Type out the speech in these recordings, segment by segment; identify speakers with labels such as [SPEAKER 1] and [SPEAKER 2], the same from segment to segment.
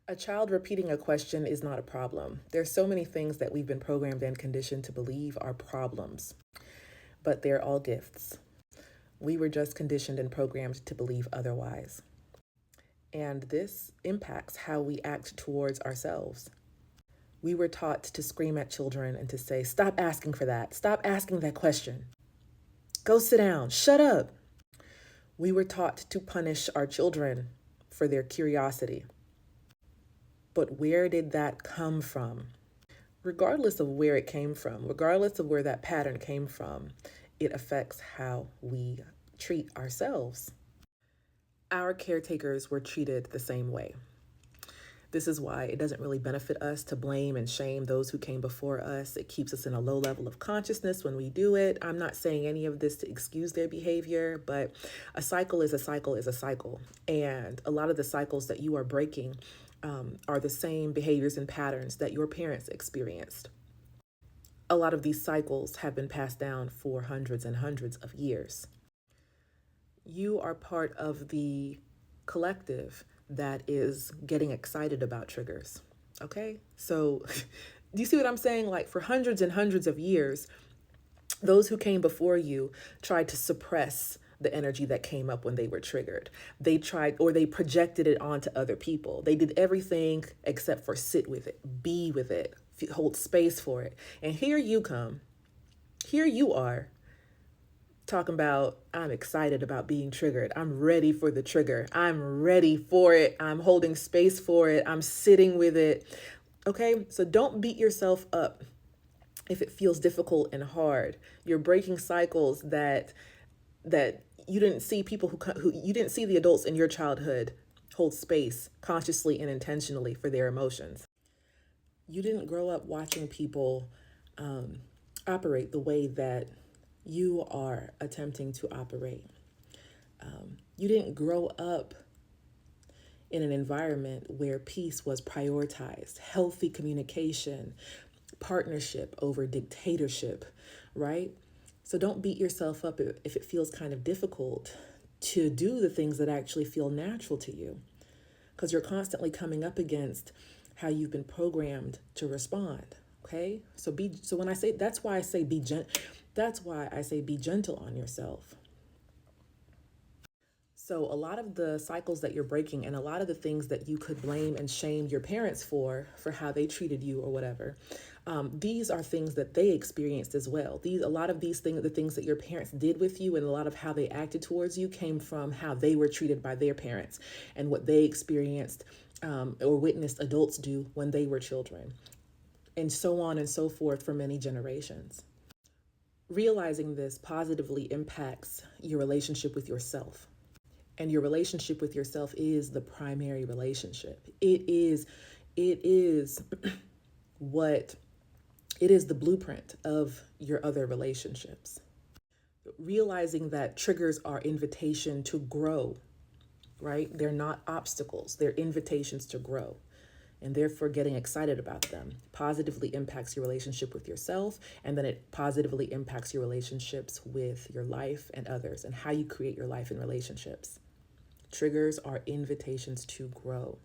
[SPEAKER 1] A child repeating a question is not a problem. There's so many things that we've been programmed and conditioned to believe are problems, but they're all gifts. We were just conditioned and programmed to believe otherwise. And this impacts how we act towards ourselves. We were taught to scream at children and to say, "Stop asking for that. Stop asking that question. Go sit down. Shut up." We were taught to punish our children for their curiosity. But where did that come from? Regardless of where it came from, regardless of where that pattern came from, it affects how we treat ourselves. Our caretakers were treated the same way. This is why it doesn't really benefit us to blame and shame those who came before us. It keeps us in a low level of consciousness when we do it. I'm not saying any of this to excuse their behavior, but a cycle is a cycle is a cycle. And a lot of the cycles that you are breaking are the same behaviors and patterns that your parents experienced. A lot of these cycles have been passed down for hundreds and hundreds of years. You are part of the collective that is getting excited about triggers. Okay? So, do you see what I'm saying? Like, for hundreds and hundreds of years, those who came before you tried to suppress the energy that came up when they were triggered. They tried, or they projected it onto other people. They did everything except for sit with it, be with it, hold space for it. And here you come. Here you are talking about, I'm excited about being triggered. I'm ready for the trigger. I'm ready for it. I'm holding space for it. I'm sitting with it. Okay, so don't beat yourself up if it feels difficult and hard. You're breaking cycles that you didn't see people who you didn't see the adults in your childhood hold space consciously and intentionally for their emotions. You didn't grow up watching people operate the way that you are attempting to operate. You didn't grow up in an environment where peace was prioritized, healthy communication, partnership over dictatorship, right? So don't beat yourself up if it feels kind of difficult to do the things that actually feel natural to you, because you're constantly coming up against how you've been programmed to respond. Okay, so when I say, that's why I say be gentle on yourself. So a lot of the cycles that you're breaking and a lot of the things that you could blame and shame your parents for how they treated you or whatever, these are things that they experienced as well. A lot of these things, the things that your parents did with you and a lot of how they acted towards you came from how they were treated by their parents and what they experienced or witnessed adults do when they were children, and so on and so forth for many generations. Realizing this positively impacts your relationship with yourself. And your relationship with yourself is the primary relationship. It is the blueprint of your other relationships. Realizing that triggers are invitation to grow, right? They're not obstacles, they're invitations to grow. And therefore getting excited about them positively impacts your relationship with yourself, and then it positively impacts your relationships with your life and others and how you create your life and relationships. Triggers are invitations to grow.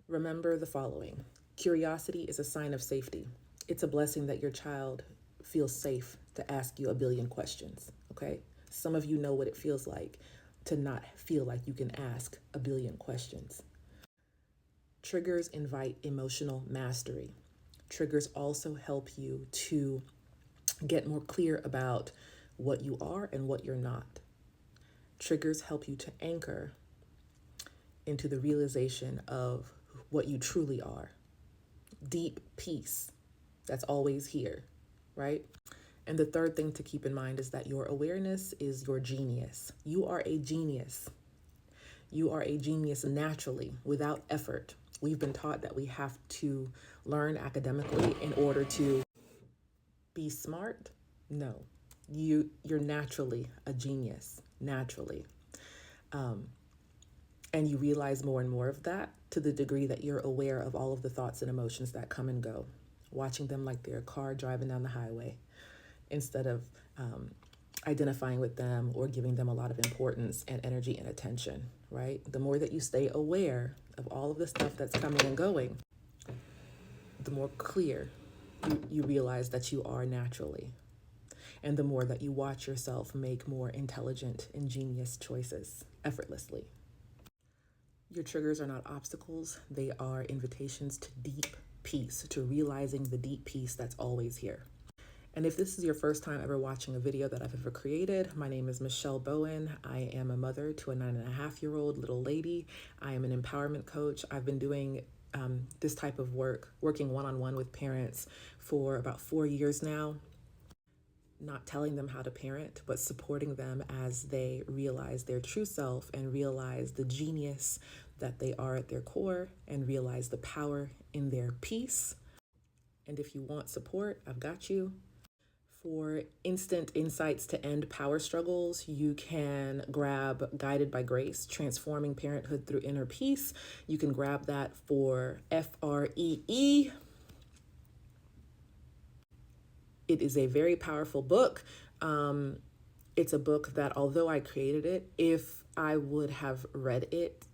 [SPEAKER 1] Remember the following. Curiosity is a sign of safety. It's a blessing that your child feels safe to ask you a billion questions, okay? Some of you know what it feels like to not feel like you can ask a billion questions. Triggers invite emotional mastery. Triggers also help you to get more clear about what you are and what you're not. Triggers help you to anchor into the realization of what you truly are. Deep peace that's always here, right? And the third thing to keep in mind is that your awareness is your genius. You are a genius. You are a genius naturally, without effort. We've been taught that we have to learn academically in order to be smart. No, you're naturally a genius, naturally. And you realize more and more of that to the degree that you're aware of all of the thoughts and emotions that come and go, watching them like they're a car driving down the highway, instead of identifying with them or giving them a lot of importance and energy and attention, right? The more that you stay aware of all of the stuff that's coming and going, the more clear you realize that you are naturally. And the more that you watch yourself make more intelligent, ingenious choices effortlessly. Your triggers are not obstacles. They are invitations to deep peace, to realizing the deep peace that's always here. And if this is your first time ever watching a video that I've ever created, my name is Michelle Bowen. I am a mother to a 9.5-year-old little lady. I am an empowerment coach. I've been doing this type of work, working one-on-one with parents for about 4 years now. Not telling them how to parent, but supporting them as they realize their true self and realize the genius that they are at their core and realize the power in their peace. And if you want support, I've got you. For instant insights to end power struggles, you can grab Guided by Grace, Transforming Parenthood Through Inner Peace. You can grab that for FREE. It is a very powerful book. It's a book that, although I created it, if I would have read it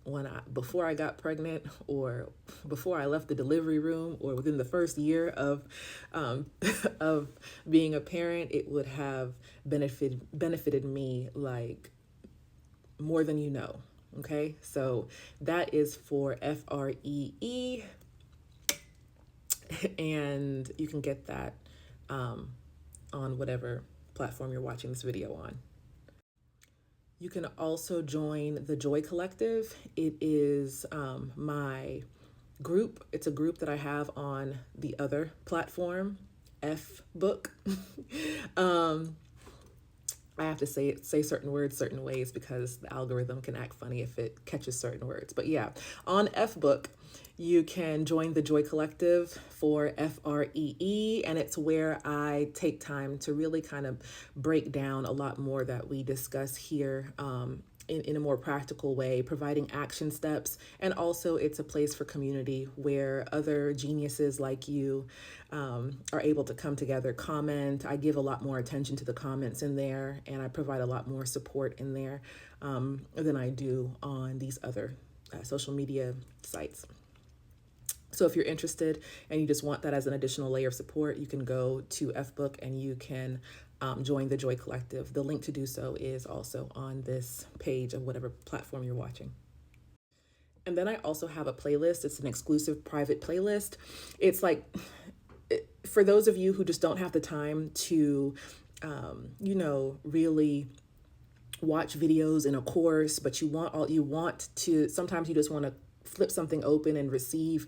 [SPEAKER 1] before I got pregnant, or before I left the delivery room, or within the first year of of being a parent, it would have benefited me like more than you know. Okay, so that is for FREE, and you can get that on whatever platform you're watching this video on. You can also join the Joy Collective. It is my group. It's a group that I have on the other platform, F Book. I have to say certain words certain ways because the algorithm can act funny if it catches certain words. But yeah, on F Book, you can join the Joy Collective for FREE, and it's where I take time to really kind of break down a lot more that we discuss here in a more practical way, providing action steps. And also it's a place for community where other geniuses like you are able to come together, comment. I give a lot more attention to the comments in there, and I provide a lot more support in there than I do on these other social media sites. So if you're interested and you just want that as an additional layer of support, you can go to FBook and you can join the Joy Collective. The link to do so is also on this page of whatever platform you're watching. And then I also have a playlist. It's an exclusive private playlist. It's like, for those of you who just don't have the time to, really watch videos in a course, but sometimes you just want to flip something open and receive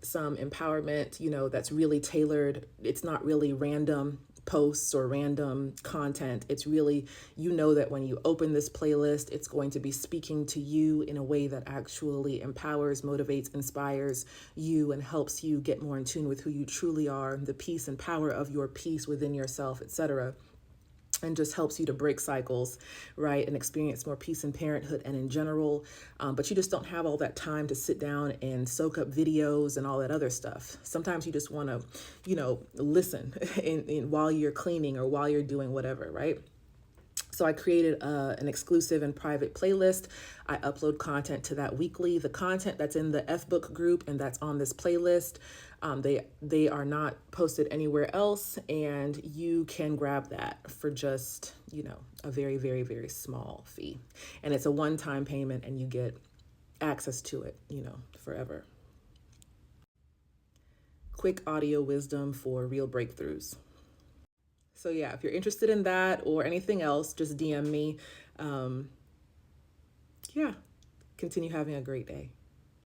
[SPEAKER 1] some empowerment, that's really tailored. It's not really random posts or random content. It's really, that when you open this playlist, it's going to be speaking to you in a way that actually empowers, motivates, inspires you, and helps you get more in tune with who you truly are, the peace and power of your peace within yourself, etc. And just helps you to break cycles, right? And experience more peace in parenthood and in general. But you just don't have all that time to sit down and soak up videos and all that other stuff. Sometimes you just want to, listen while you're cleaning or while you're doing whatever, right? So I created an exclusive and private playlist. I upload content to that weekly. The content that's in the FBook group and that's on this playlist, they are not posted anywhere else, and you can grab that for just, a very, very, very small fee. And it's a one-time payment, and you get access to it, forever. Quick audio wisdom for real breakthroughs. So yeah, if you're interested in that or anything else, just DM me. Continue having a great day.